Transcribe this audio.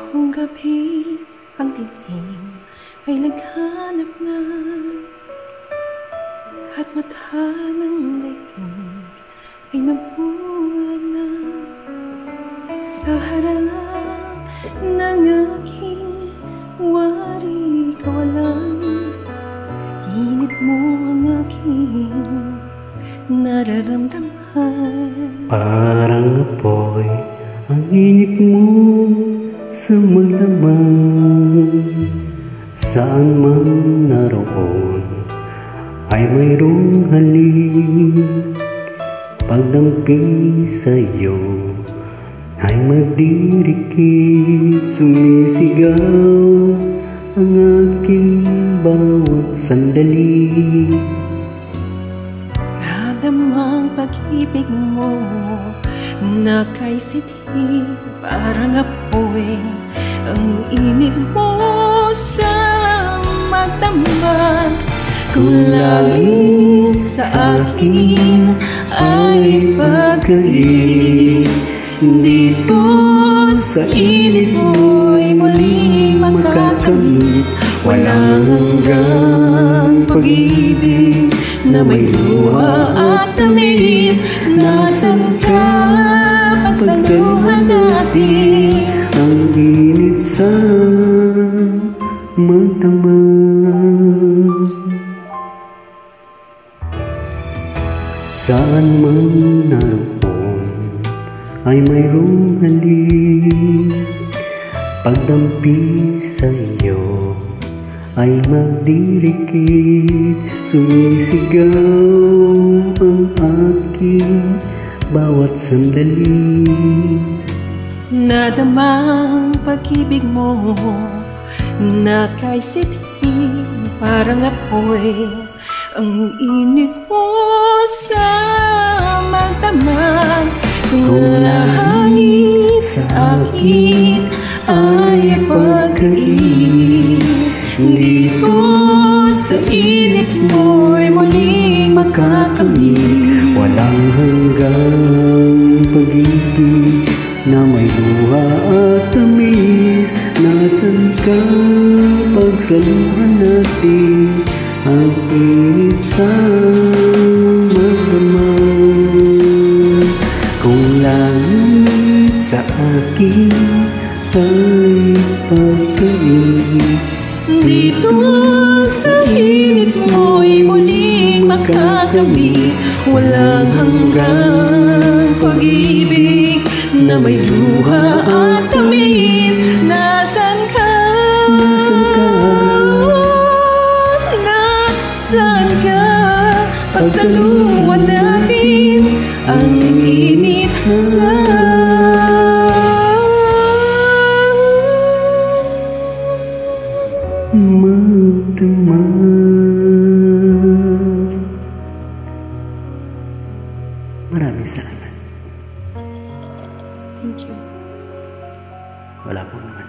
Kung gabi ang dilim ay naghanap na at mata ng daigdig ay nabulag na sa harap ng aking wari kawalan. Init mo ang aking nararamdaman. Parang apoy ang init mo sa magdamag. Saan man naroon ay mayroong halik. Pagdampi sa'yo ay magdirikit. Sumisigaw ang aking bawat sandali. Nadamang pag-ibig mo na kay sithi, parang apoy ang init mo sa magdamag. Kung langit sa akin ay pagkain, dito sa init mo'y muling makakamit. Walang hanggang pag-ibig na may luha at tamis. Nasaan ka pagsaluhan natin? Ang init sa magdamag. Saan man naroon ay mayroong halik. Pagdampi sa'yo ay magdirikit. Sumisigaw ang aking bawat sandali. Nadamang pag-ibig mo na kay sithi, parang apoy ang init mo sa magdamag. Kung langit sa akin ay pagkain, dito sa init mo'y muling makakamit. Walang hanggang pag-ibig na may luha at tamis. Nasaan ka pagsaluhan natin? Ang init sa magdamag. Kung langit sa akin ay pagkain, dito sa init mo'y muling makakamit. Walang hanggang pag-ibig na may luha at tamis. Nasaan ka? Nasaan ka? Pagsaluhan natin ang init sa magdamag. Maraming salamat. Thank you. Wala po naman.